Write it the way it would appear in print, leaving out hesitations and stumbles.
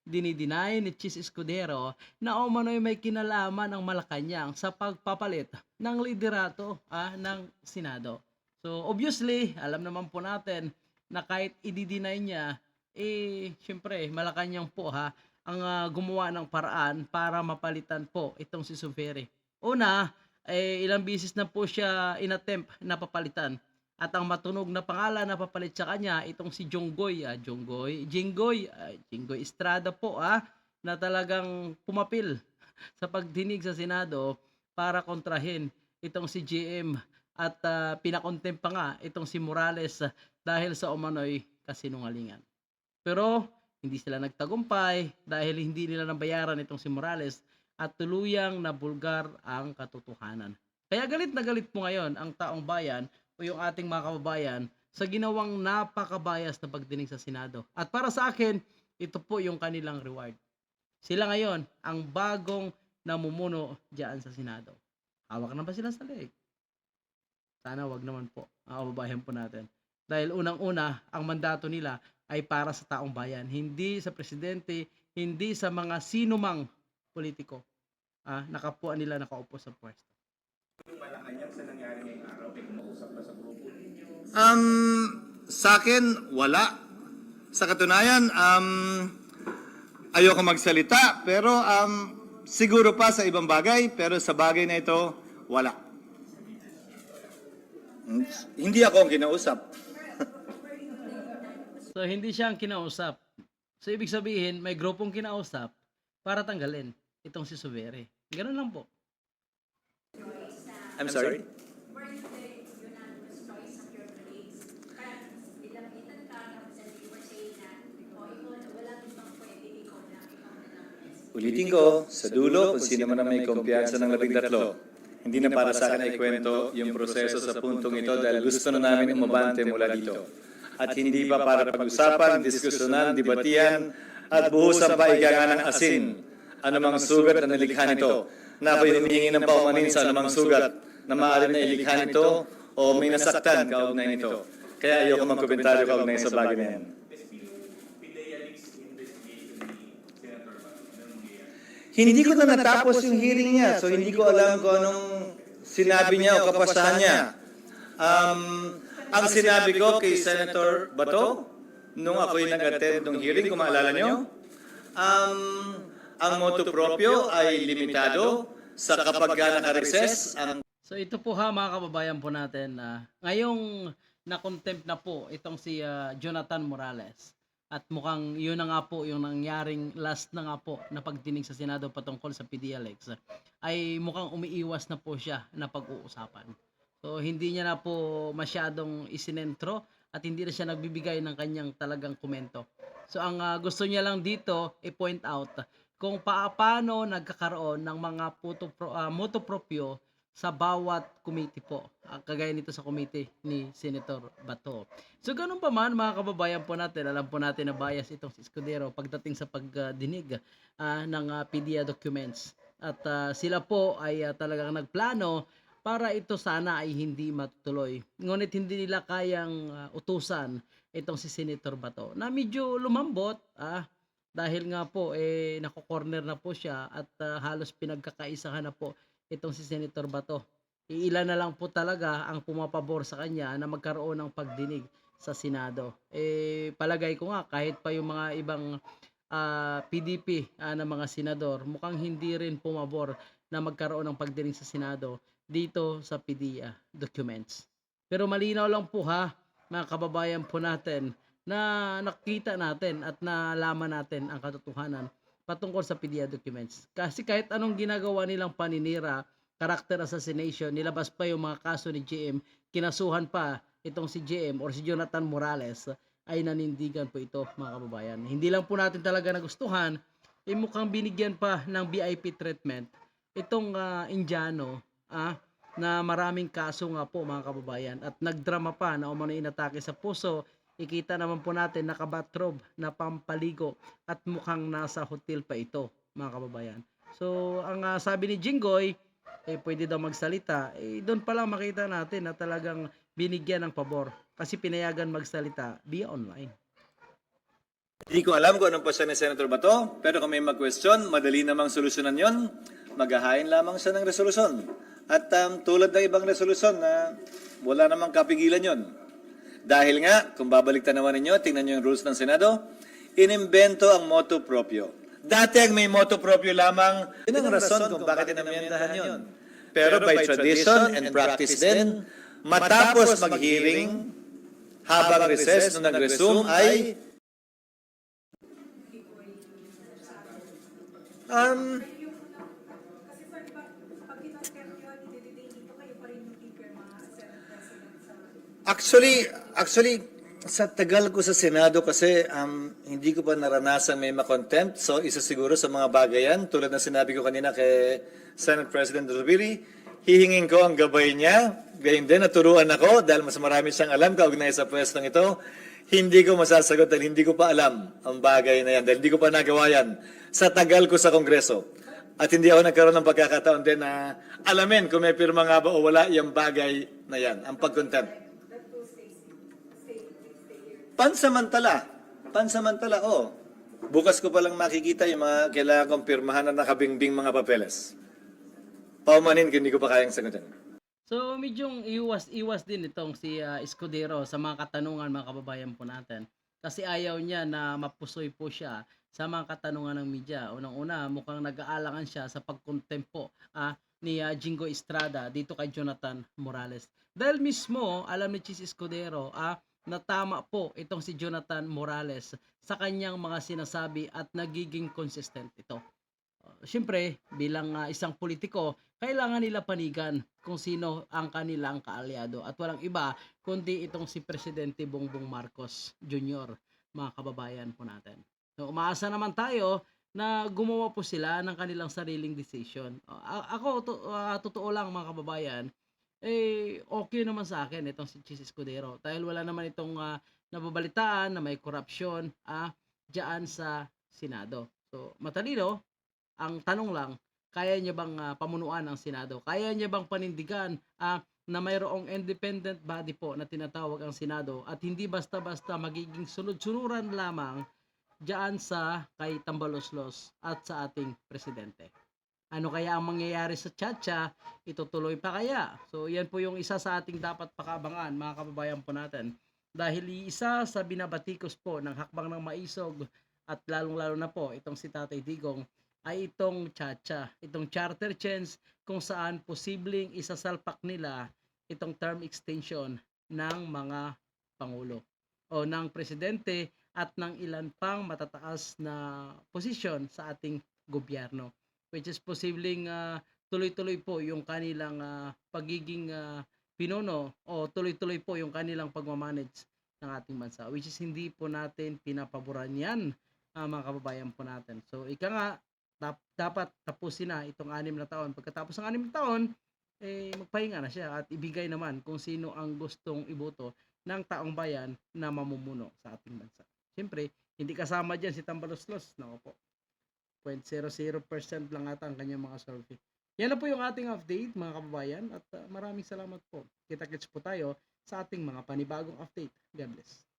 dinideny ni Chis Escudero na umano'y may kinalaman ang Malacanang sa pagpapalit ng liderato ng Senado. So obviously, alam naman po natin na kahit i-deny niya, syempre Malacanang po ang gumawa ng paraan para mapalitan po itong si Suvere. Una, ilang bisis na po siya inattempt na papalitan. At ang matunog na pangalan na papalit sa kanya, itong si Jinggoy Estrada po na talagang pumapil sa pagdinig sa Senado para kontrahin itong si GM at pinakontempt pa nga itong si Morales dahil sa umano'y kasinungalingan. Pero hindi sila nagtagumpay dahil hindi nila nabayaran itong si Morales at tuluyang nabulgar ang katotohanan. Kaya galit na galit po ngayon ang taong bayan o yung ating mga kababayan sa ginawang napakabayas na pagdinig sa Senado. At para sa akin, ito po yung kanilang reward. Sila ngayon ang bagong namumuno diyan sa Senado. Hawak na ba sila sa leeg? Sana wag naman po, ang kababayan po natin. Dahil unang-una, ang mandato nila ay para sa taong bayan, hindi sa presidente, hindi sa mga sinumang politiko. Nakapuan nila nakaupo sa pwesto. Malacanang sa nangyari ngayong araw, may kumausap ba sa grupo ninyo? Sa akin, wala. Sa katunayan, ayoko magsalita, pero siguro pa sa ibang bagay, pero sa bagay na ito, wala. Hindi ako ang kinausap. So hindi siya ang kinausap. So ibig sabihin, may grupong kinausap para tanggalin itong si Suvere. Ganun lang po. I'm sorry? Ulitin ko, sa dulo, kung sino man ang may kumpiyansa ng 13, hindi na para sa akin ay kwento yung proseso sa puntong ito dahil gusto na namin umabante mula dito. At hindi pa para pag-usapan, diskusyonan, debatihan, at buhusan pa ika nga ng asin. Anumang sugat na nilikha nito, na ako'y humihingi ng paumanin sa anumang sugat na maaari na ilikha nito o may nasaktan kaugnay nito. Kaya ayoko magkomentaryo kaugnay sa bagay na yan. Hindi ko na natapos yung hearing niya, so hindi ko alam kung anong sinabi niya o kapasahan niya. Ang sinabi ko kay Senator Bato, nung ako'y nag-attend ng hearing, kung maalala niyo, ang motu proprio ay limitado sa kapag naka-recess ang... So ito po mga kababayan po natin ngayong na-contempt na po itong si Jonathan Morales. At mukhang yun na nga po yung nangyaring last na nga po na pagdinig sa Senado patungkol sa PDLX ay mukhang umiiwas na po siya na pag-uusapan. So hindi niya na po masyadong isinentro at hindi na siya nagbibigay ng kanyang talagang komento. So ang gusto niya lang dito i-point out kung paano nagkakaroon ng mga motu proprio sa bawat committee po. Kagaya nito sa committee ni Senator Bato. So ganun pa man mga kababayan po natin, alam po natin na bias itong si Escudero pagdating sa pagdinig ng PDEA documents. At sila po ay talagang nagplano para ito sana ay hindi matutuloy. Ngunit hindi nila kayang utusan itong si Senator Bato na medyo lumambot dahil nga po nako-corner na po siya at halos pinagkakaisahan na po itong si Senator Bato. Iilan na lang po talaga ang pumapabor sa kanya na magkaroon ng pagdinig sa Senado. Palagay ko nga kahit pa yung mga ibang PDP na mga senador, mukhang hindi rin pumabor na magkaroon ng pagdinig sa Senado dito sa PDEA documents. Pero malinaw lang po mga kababayan po natin na nakita natin at nalaman natin ang katotohanan patungkol sa PDEA documents. Kasi kahit anong ginagawa nilang paninira, character assassination, nilabas pa yung mga kaso ni GM, kinasuhan pa itong si GM or si Jonathan Morales, ay nanindigan po ito mga kababayan. Hindi lang po natin talaga nagustuhan, mukhang binigyan pa ng VIP treatment itong Indiano na maraming kaso nga po mga kababayan at nagdrama pa na umano inatake sa puso. Ikita naman po natin nakabatrobe na pampaligo at mukhang nasa hotel pa ito mga kababayan. So ang sabi ni Jinggoy pwede daw magsalita, doon pa lang makita natin na talagang binigyan ng pabor kasi pinayagan magsalita via online. Hindi ko alam kung anong posisyon ni Senator Bato, pero kung may mag-question, madali namang solusyonan yon. Maghahain lamang siya ng resolusyon. At tulad ng ibang resolusyon na wala namang kapigilan yon. Dahil nga, kung babalik tanawan ninyo, tingnan nyo yung rules ng Senado, inimbento ang motu proprio. Dati ang may motu proprio lamang, yun ang rason kung bakit inamyendahan yon. Pero by tradition and practice din, matapos mag-hearing, habang recess nung nag-resume ay Kasi sir, di ba, pag kinontempt yun, i-detain dito kayo pa rin yung pipirma Senate President sa... Actually, sa tagal ko sa Senado kasi hindi ko pa naranasan may makontempt. So, isa siguro sa mga bagay yan, tulad ng sinabi ko kanina kay Senate President Roviri, hihingin ko ang gabay niya. Gayon din, naturuan ako dahil mas marami siyang alam kaugnay sa pwestong ito. Hindi ko masasagot dahil hindi ko pa alam ang bagay na yan. Dahil hindi ko pa nagawa yan sa tagal ko sa Kongreso. At hindi ako nagkaroon ng pagkakataon din na alamin kung may pirma nga ba o wala yung bagay na yan, ang pag-contempt. Pansamantala. Pansamantala, oh. Bukas ko palang makikita yung mga kailangan kong pirmahan na nakabingbing mga papeles. Paumanin kung hindi ko pa kayang sagutin. So medyo iwas din itong si Escudero sa mga katanungan mga kababayan po natin. Kasi ayaw niya na mapusoy po siya sa mga katanungan ng media. Unang-una, mukhang nag-aalangan siya sa pagkontempo ni Jingo Estrada dito kay Jonathan Morales. Dahil mismo, alam ni Chis Escudero na tama po itong si Jonathan Morales sa kanyang mga sinasabi at nagiging consistent ito. Siyempre, bilang isang politiko, kailangan nila panigan kung sino ang kanilang kaalyado at walang iba kundi itong si Presidente Bongbong Marcos Jr., mga kababayan po natin. So, umaasa naman tayo na gumawa po sila ng kanilang sariling decision. Ako, totoo lang mga kababayan, okay naman sa akin itong si Chis Escudero dahil wala naman itong nababalitaan na may korupsyon dyan sa Senado. So, matalino. Ang tanong lang, kaya niya bang pamunuan ang Senado? Kaya niya bang panindigan na mayroong independent body po na tinatawag ang Senado at hindi basta-basta magiging sunod-sunuran lamang diyan sa kay Tambaloslos at sa ating presidente? Ano kaya ang mangyayari sa Chacha? Itutuloy pa kaya? So yan po yung isa sa ating dapat pakaabangan mga kababayan po natin. Dahil isa sa binabatikos po ng hakbang ng maisog at lalong-lalo na po itong si Tatay Digong ay itong Chacha, itong charter change kung saan posibleng isasalpak nila itong term extension ng mga pangulo o ng presidente at ng ilan pang matataas na posisyon sa ating gobyerno, which is posibleng tuloy-tuloy po yung kanilang pagiging pinuno o tuloy-tuloy po yung kanilang pagmamanage ng ating bansa, which is hindi po natin pinapaboran yan mga kababayan po natin. So ika nga, dapat tapusin na itong 6 na taon. Pagkatapos ng 6 na taon, magpahinga na siya at ibigay naman kung sino ang gustong iboto ng taong bayan na mamumuno sa ating bansa. Siyempre, hindi kasama dyan si Tambaloslos. Nako po. 0.00% lang ata ang kanyang mga survey. Yan na po yung ating update mga kababayan at maraming salamat po. Kita-kits po tayo sa ating mga panibagong update. God bless.